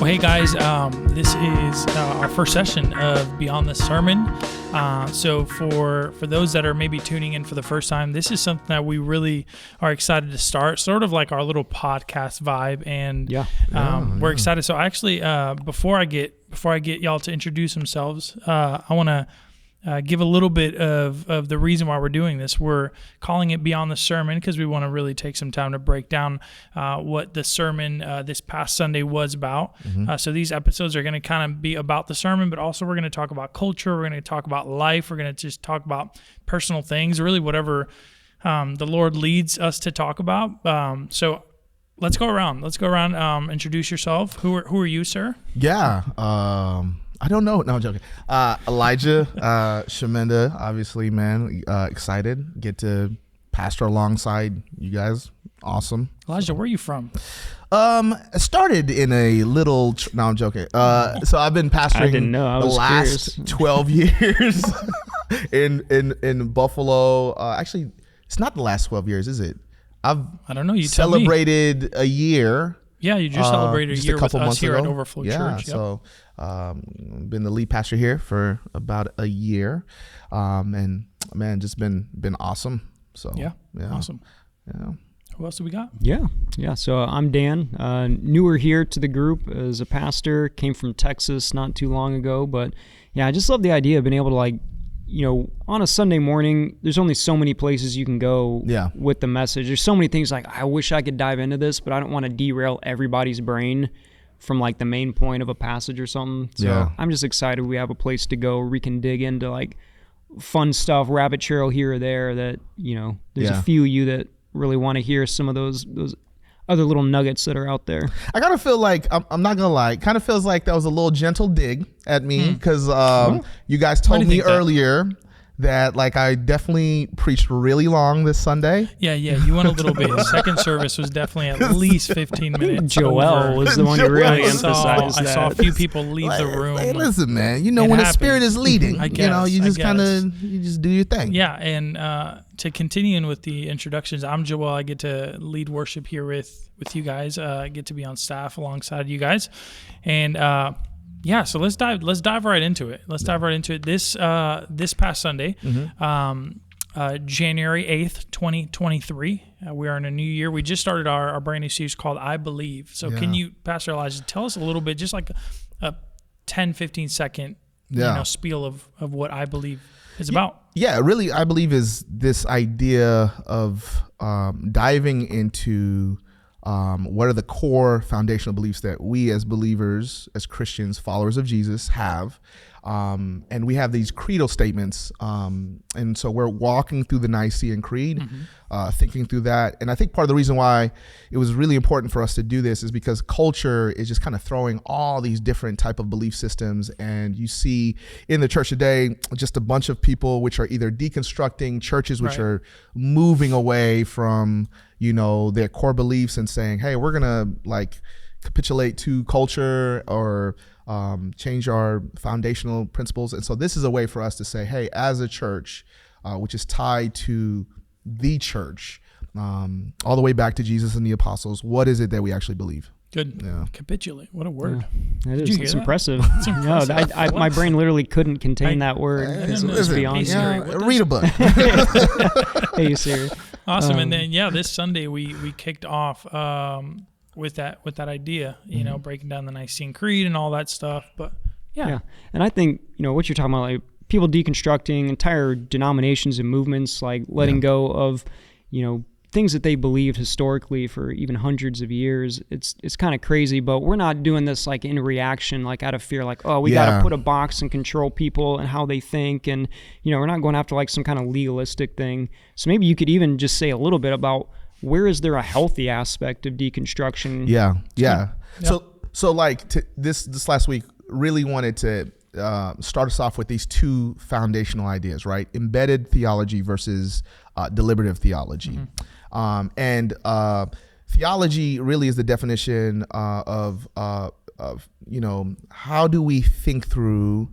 Well, hey guys, this is our first session of Beyond the Sermon. So for those that are maybe tuning in for the first time, this is something that we really are excited to start, sort of like our little podcast vibe, and we're excited. So actually, before I get y'all to introduce themselves, I want to give a little bit of the reason why we're doing this. We're calling it Beyond the Sermon because we want to really take some time to break down what the sermon this past Sunday was about. So these episodes are going to kind of be about the sermon, but also we're going to talk about culture. We're going to talk about life. We're going to just talk about personal things, really whatever the Lord leads us to talk about. So let's go around. Introduce yourself. Who are you, sir? Yeah. I don't know. No, I'm joking. Elijah Shemenda, obviously, man, excited. Get to pastor alongside you guys. Awesome. Elijah, where are you from? I started in a little, no, I'm joking. So I've been pastoring the last 12 years in Buffalo. Actually, it's not the last 12 years, is it? I don't know. You celebrated a year. Yeah, you just celebrated a year with us here at Overflow Church. Yeah, so been the lead pastor here for about a year, and man, just been awesome. So yeah, awesome. Yeah. Who else do we got? Yeah. So I'm Dan, newer here to the group as a pastor. Came from Texas not too long ago, but yeah, I just love the idea of being able to on a Sunday morning, there's only so many places you can go with the message. There's so many things I wish I could dive into this, but I don't want to derail everybody's brain from the main point of a passage or something. So I'm just excited we have a place to go where we can dig into fun stuff, rabbit trail here or there that, there's a few of you that really want to hear some of those other little nuggets that are out there. I kind of feel like, I'm not going to lie, it kind of feels like that was a little gentle dig at me because you guys told me earlier that I definitely preached really long this Sunday. Yeah, you went a little bit. Second service was definitely at least 15 minutes. Joel was the one who really emphasized that. I saw a few people leave the room. Hey, listen, man, when the Spirit is leading, you just do your thing. Yeah, and to continue with the introductions, I'm Joel. I get to lead worship here with you guys. I get to be on staff alongside you guys, and so let's dive right into it. This past Sunday, January 8th, 2023, we are in a new year. We just started our brand new series called I Believe. So can you, Pastor Elijah, tell us a little bit, just a 10, 15 second spiel of what I Believe is about? Yeah, really, I Believe is this idea of diving into what are the core foundational beliefs that we as believers, as Christians, followers of Jesus have. And we have these creedal statements. And so we're walking through the Nicene Creed, thinking through that. And I think part of the reason why it was really important for us to do this is because culture is just kind of throwing all these different type of belief systems. And you see in the church today, just a bunch of people which are either deconstructing churches, which are moving away from, their core beliefs and saying, hey, we're going to capitulate to culture or change our foundational principles. And so this is a way for us to say, hey, as a church, which is tied to the church, all the way back to Jesus and the apostles, what is it that we actually believe? Good. Yeah. Capitulate. What a word. Yeah, it's impressive. It's impressive. No, my brain literally couldn't contain that word. Let's be honest. Read a book. Hey, you serious? Awesome. And then, this Sunday we kicked off with that idea, breaking down the Nicene Creed and all that stuff. But yeah. And I think, what you're talking about, people deconstructing entire denominations and movements, letting go of, things that they believed historically for even hundreds of years. It's kind of crazy, but we're not doing this in reaction, out of fear, we got to put a box and control people and how they think. And, we're not going after some kind of legalistic thing. So maybe you could even just say a little bit about where is there a healthy aspect of deconstruction? Yeah. So this last week really wanted to start us off with these two foundational ideas, right? Embedded theology versus deliberative theology. And theology really is the definition of how do we think through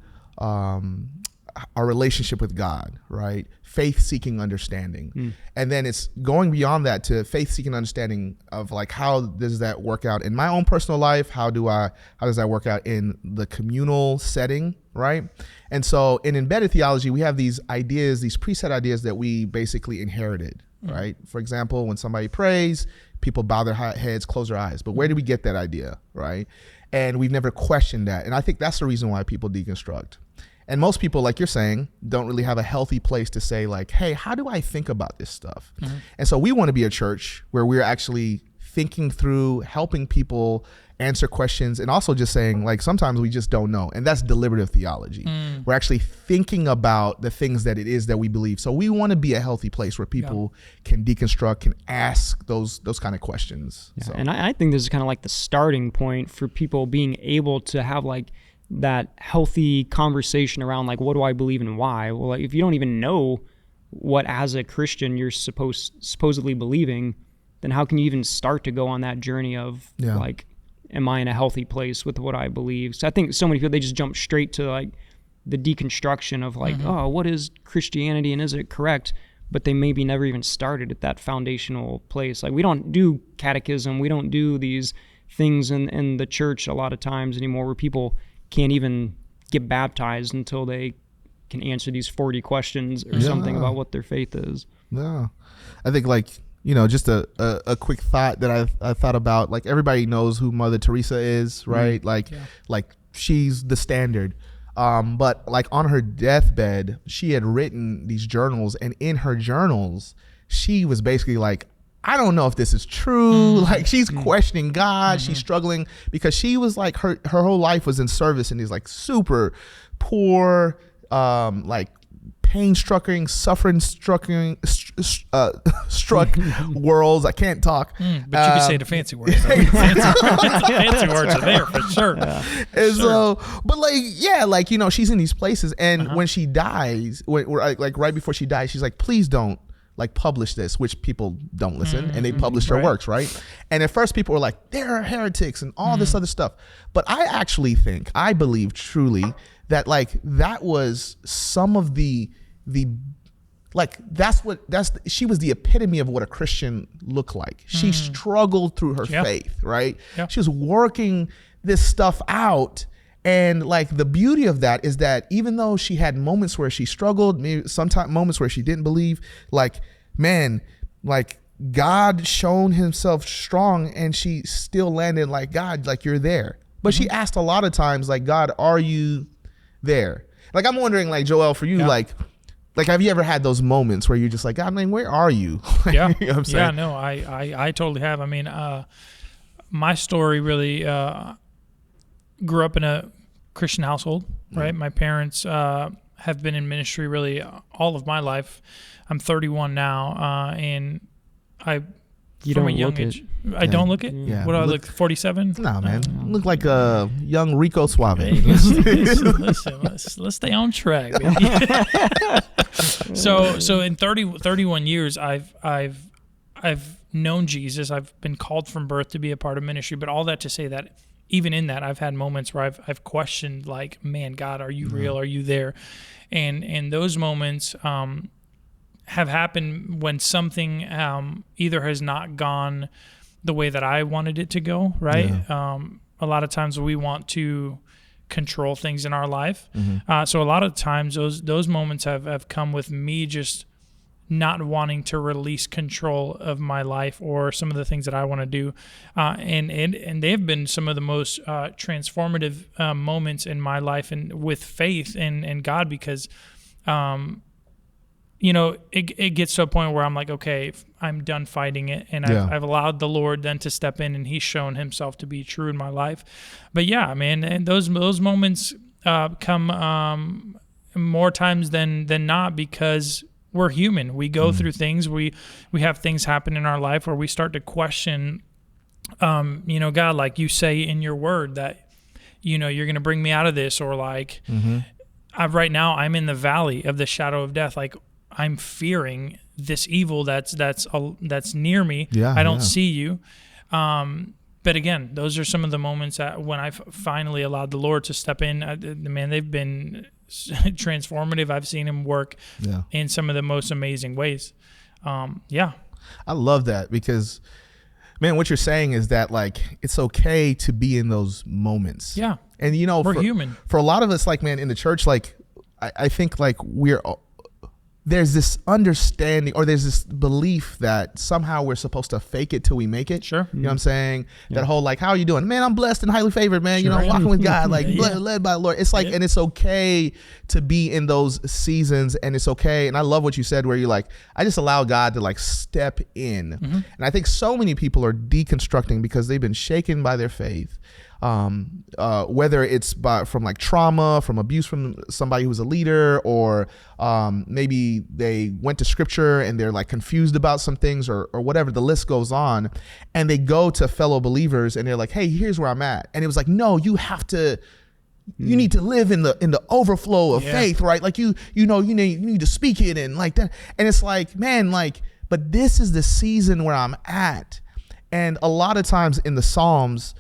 our relationship with God, right? Faith-seeking understanding. And then it's going beyond that to faith-seeking understanding of like, how does that work out in my own personal life? How does that work out in the communal setting, right? And so in embedded theology, we have these ideas, these preset ideas that we basically inherited, right? For example, when somebody prays, people bow their heads, close their eyes. But where did we get that idea, right? And we've never questioned that. And I think that's the reason why people deconstruct. And most people, like you're saying, don't really have a healthy place to say like, hey, how do I think about this stuff? And so we want to be a church where we're actually thinking through, helping people answer questions, and also just saying like, sometimes we just don't know. And that's deliberative theology. We're actually thinking about the things that it is that we believe. So we want to be a healthy place where people can deconstruct, can ask those kind of questions. Yeah. So. And I think this is kind of like the starting point for people being able to have like that healthy conversation around like, what do I believe and why? Well, like, if you don't even know what as a Christian you're supposedly believing, then how can you even start to go on that journey of like, am I in a healthy place with what I believe? So I think so many people, they just jump straight to like the deconstruction of like, oh, what is Christianity and is it correct? But they maybe never even started at that foundational place. Like, we don't do catechism. We don't do these things in the church a lot of times anymore where people can't even get baptized until they can answer these 40 questions or something about what their faith is. Yeah. I think like, just a quick thought that I thought about, like, everybody knows who Mother Teresa is, right? Like she's the standard. But like on her deathbed, she had written these journals, and in her journals, she was basically like, I don't know if this is true. Like, she's questioning God. She's struggling because she was like, her whole life was in service in these like super poor, like pain-stricken, suffering-struck worlds. I can't talk. But you can say the fancy words. Fancy words are there for sure. And so, but like, she's in these places, and when she dies, like right before she dies, she's like, please don't like publish this, which people don't listen, and they published her works, right? And at first people were like, they're heretics and all this other stuff. But I believe truly that like that was some of the like she was the epitome of what a Christian looked like. She struggled through her faith, right? She was working this stuff out. And like the beauty of that is that even though she had moments where she struggled, maybe sometimes moments where she didn't believe, like, man, like God shown himself strong, and she still landed like, God, like, you're there. But she asked a lot of times, like, God, are you there? Like, I'm wondering, like, Joel, for you, like, have you ever had those moments where you're just like, God, man, where are you? You know what I'm saying? No, I totally have. I mean, my story really grew up in a Christian household, right? My parents have been in ministry really all of my life. I'm 31 now, and You from don't a young look age. It. I don't look it? Yeah. What do I look, 47? No, man. Look like a young Rico Suave. Hey, listen, let's stay on track. So in 31 years, I've known Jesus. I've been called from birth to be a part of ministry, but all that to say that even in that, I've had moments where I've questioned, like, man, God, are you real? Are you there? And those moments have happened when something either has not gone the way that I wanted it to go, right? Yeah. A lot of times we want to control things in our life. So a lot of times those moments have come with me just not wanting to release control of my life or some of the things that I want to do. And they have been some of the most transformative moments in my life and with faith in God, because it gets to a point where I'm like, okay, I'm done fighting it, and I've allowed the Lord then to step in, and He's shown Himself to be true in my life. But yeah, man, and those moments come more times than not, because we're human. We go through things. We have things happen in our life where we start to question, God, like you say in your word that, you're going to bring me out of this, or like, right now I'm in the valley of the shadow of death. Like, I'm fearing this evil that's near me. I don't see you. But again, those are some of the moments that when I finally allowed the Lord to step in, man, they've been transformative. I've seen him work in some of the most amazing ways. I love that because, man, what you're saying is that like it's okay to be in those moments. Yeah. And you know, we're human. For a lot of us, like, man, in the church, like I think like there's this understanding or there's this belief that somehow we're supposed to fake it till we make it. Sure. You know what I'm saying? That whole like, how are you doing? Man, I'm blessed and highly favored, man. Sure. You know, walking with God, like led by the Lord. It's like, and it's okay to be in those seasons, and it's okay. And I love what you said where you're like, I just allow God to like step in. And I think so many people are deconstructing because they've been shaken by their faith. Whether it's from like trauma, from abuse from somebody who's a leader, or maybe they went to scripture and they're like confused about some things or whatever, the list goes on, and they go to fellow believers and they're like, hey, here's where I'm at. And it was like, no, you have to, you need to live in the overflow of faith, right? Like you need to speak it and like that. And it's like, man, like, but this is the season where I'm at. And a lot of times in the Psalms,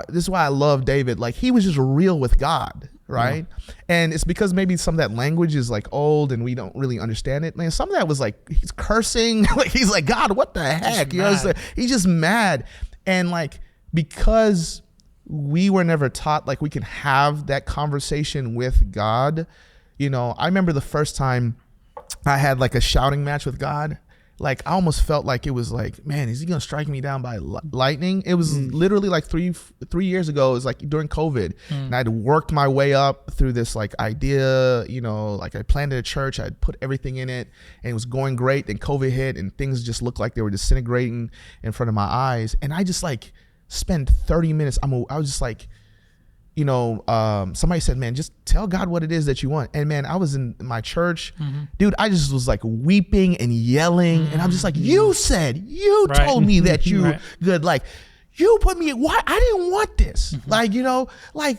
this is why I love David. Like he was just real with God, right? And it's because maybe some of that language is like old and we don't really understand it. Man, some of that was like he's cursing, like he's like, God, what the heck? You know, he's just mad. And like because we were never taught like we can have that conversation with God. You know, I remember the first time I had like a shouting match with God. Like I almost felt like it was like, man, is he gonna strike me down by lightning? It was literally like three years ago. It was like during COVID, and I'd worked my way up through this like idea. You know, like I planted a church, I'd put everything in it, and it was going great. Then COVID hit, and things just looked like they were disintegrating in front of my eyes. And I just like spent 30 minutes. I was just like, you know, somebody said, man, just tell God what it is that you want. And man, I was in my church, dude, I just was like weeping and yelling. And I'm just like, you told me that you were good. Like you put me, why? I didn't want this. Like, you know, like,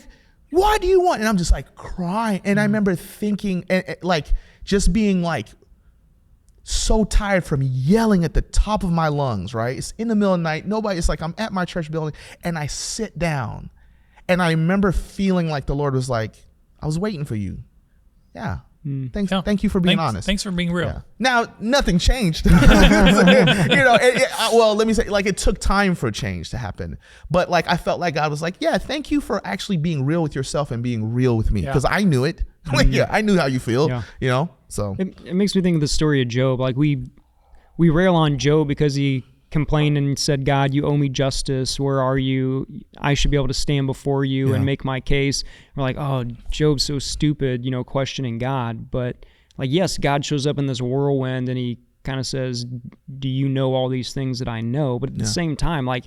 why do you want? And I'm just like crying. And I remember thinking and like just being like so tired from yelling at the top of my lungs, right? It's in the middle of the night. It's like, I'm at my church building and I sit down. And I remember feeling like the Lord was like, I was waiting for you. Yeah. Thank you for being honest. Thanks for being real. Yeah. Now, nothing changed. You know, well, let me say, like, it took time for change to happen. But, like, I felt like God was like, yeah, thank you for actually being real with yourself and being real with me. Because I knew it. Like, I knew how you feel, you know? So it makes me think of the story of Job. Like, we rail on Job because he complained and said, God, you owe me justice. Where are you? I should be able to stand before you and make my case. We're like, oh, Job's so stupid, you know, questioning God. But like, yes, God shows up in this whirlwind and he kind of says, do you know all these things that I know? But at the same time, like,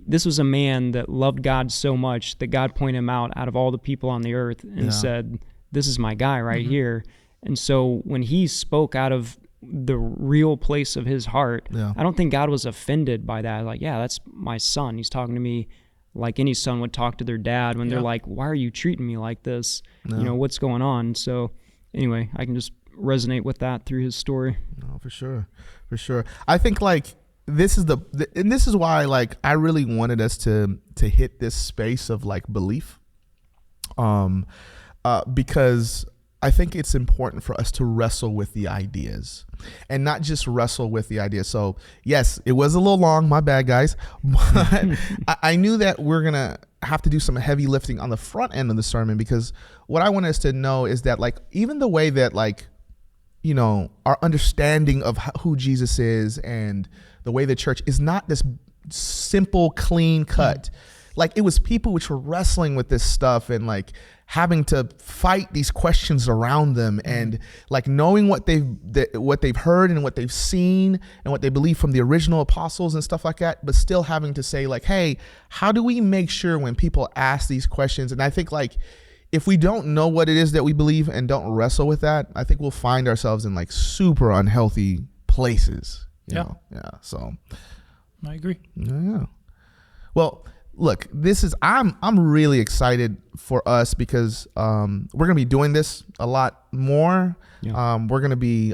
this was a man that loved God so much that God pointed him out of all the people on the earth and said, this is my guy right here. And so when he spoke out of the real place of his heart, I don't think God was offended by that. Like, yeah, that's my son. He's talking to me like any son would talk to their dad when they're like, why are you treating me like this? You know, what's going on? So anyway, I can just resonate with that through his story. No, for sure. I think like this is why like I really wanted us to hit this space of like belief, because I think it's important for us to wrestle with the ideas and not just wrestle with the ideas. So yes, it was a little long, my bad guys, but I knew that we're going to have to do some heavy lifting on the front end of the sermon, because what I want us to know is that like, even the way that like, you know, our understanding of who Jesus is and the way the church is not this simple, clean cut. Like it was people which were wrestling with this stuff and like having to fight these questions around them, and like knowing what they've heard and what they've seen and what they believe from the original apostles and stuff like that, but still having to say like, hey, how do we make sure when people ask these questions? And I think like if we don't know what it is that we believe and don't wrestle with that, I think we'll find ourselves in like super unhealthy places. You know? Yeah. So I agree. Yeah. Well, look, I'm really excited for us because we're gonna be doing this a lot more. Yeah. We're gonna be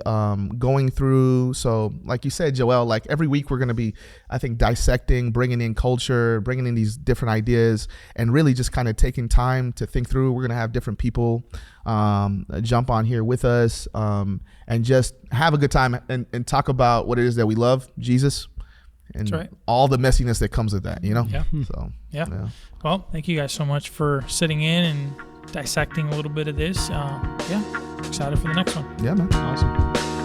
going through. So, like you said, Joel, like every week we're gonna be, I think, dissecting, bringing in culture, bringing in these different ideas, and really just kind of taking time to think through. We're gonna have different people jump on here with us and just have a good time and talk about what it is that we love, Jesus. And That's right. all the messiness that comes with that, you know? Yeah. So, Yeah. Well, thank you guys so much for sitting in and dissecting a little bit of this. Excited for the next one. Yeah, man. Awesome.